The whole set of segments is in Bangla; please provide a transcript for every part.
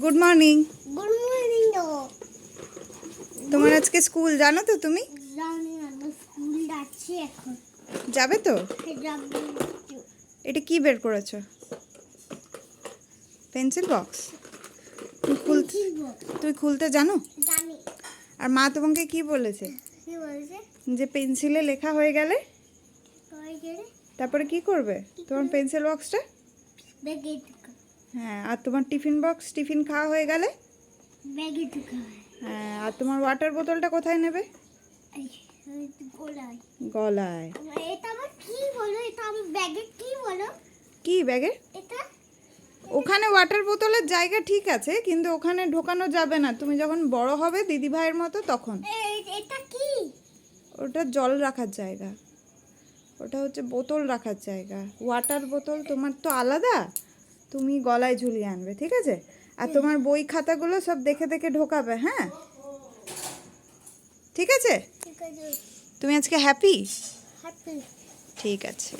Good morning. Good morning. তোমার আজকে স্কুল জানো তো তুমি? জানি আমি স্কুল যাচ্ছি এখন। যাবে তো? যাব। এটা কি বের করেছো? Pencil box. তুমি খুলতে জানো? জানি। আর মা তোমাকে কি বলেছে? কি বলেছে? যে পেন্সিলে লেখা হয়ে গেলে কই গেলে? তারপরে কি করবে তোমার পেন্সিল বক্সটা? ব্যাগে ঢুকা। হ্যাঁ, আর তোমার টিফিন বক্স, টিফিন খাওয়া হয়ে গেলে ব্যাগে ঢুকা। হ্যাঁ, আর তোমার ওয়াটার বোতলটা কোথায় নেবে? এই গোলায়। গলায়। এটা আবার কি বলো? এটা আমি ব্যাগে কি বলো? কি ব্যাগে? এটা ওখানে ওয়াটার বোতলের জায়গা ঠিক আছে, কিন্তু ওখানে ঢোকানো যাবে না। তুমি যখন বড় হবে দিদি ভাইয়ের মতো তখন। এটা কি? ওটা জল রাখার জায়গা, ওটা হচ্ছে বোতল রাখার জায়গা। ওয়াটার বোতল তোমার তো আলাদা, তুমি গলায় ঝুলিয়ে আনবে, ঠিক আছে? আর তোমার বই খাতাগুলো সব দেখে দেখে ঢোকাবে, হ্যাঁ ঠিক আছে? ঠিক আছে। তুমি আজকে হ্যাপি? হ্যাপি। ঠিক আছে।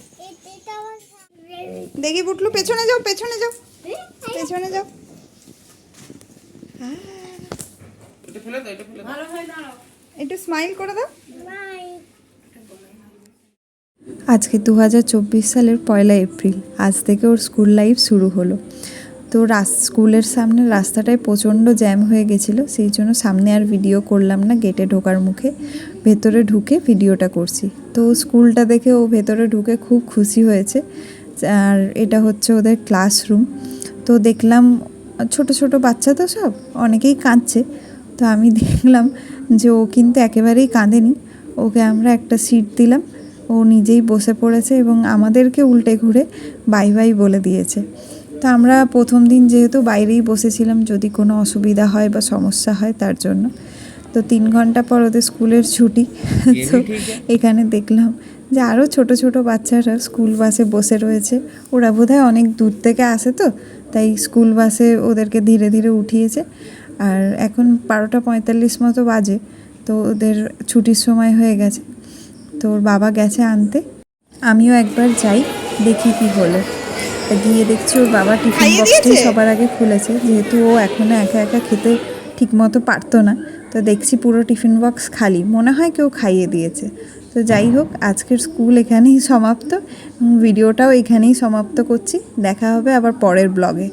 এটা আমার দেখি বুটলু, পেছনে যাও, পেছনে যাও, পেছনে যাও। একটু স্মাইল করে দাও। বাই। আজকে 2024 সালের 1 এপ্রিল। আজ থেকে ওর স্কুল লাইফ শুরু হলো। তো স্কুলের সামনে রাস্তাটায় প্রচণ্ড জ্যাম হয়ে গেছিলো, সেই জন্য সামনে আর ভিডিও করলাম না। গেটে ঢোকার মুখে ভেতরে ঢুকে ভিডিওটা করছি। তো স্কুলটা দেখে ও ভেতরে ঢুকে খুব খুশি হয়েছে। আর এটা হচ্ছে ওদের ক্লাসরুম। তো দেখলাম ছোট ছোট বাচ্চা তো সব, অনেকেই কাঁদছে। তো আমি দেখলাম যে ও কিন্তু একেবারেই কাঁদেনি। ওকে আমরা একটা সিট দিলাম, ও নিজেই বসে পড়েছে এবং আমাদেরকে উল্টে ঘুরে বাই বাই বলে দিয়েছে। তো আমরা প্রথম দিন যেহেতু বাইরেই বসেছিলাম, যদি কোনো অসুবিধা হয় বা সমস্যা হয় তার জন্য। তো 3 ঘন্টা পর ওদের স্কুলের ছুটি। তো এখানে দেখলাম যে আরও ছোট ছোট বাচ্চারা স্কুল বাসে বসে রয়েছে। ওরা বোধহয় অনেক দূর থেকে আসে, তো তাই স্কুল বাসে ওদেরকে ধীরে ধীরে উঠিয়েছে। আর এখন 12টা 45 মতো বাজে, তো ওদের ছুটির সময় হয়ে গেছে। তো ওর বাবা গেছে আনতে, আমিও একবার যাই দেখি কি হলো। গিয়ে দেখছি ওর বাবা টিফিন খাইয়ে বক্সটাই দিয়েছে? সবার আগে খুলেছে, যেহেতু ও এখনও একা একা খেতে ঠিকমতো পারতো না। তো দেখছি পুরো টিফিন বক্স খালি, মনে হয় কেউ খাইয়ে দিয়েছে। তো যাই হোক, আজকের স্কুল এখানেই সমাপ্ত। ভিডিওটাও এখানেই সমাপ্ত করছি। দেখা হবে আবার পরের ব্লগে।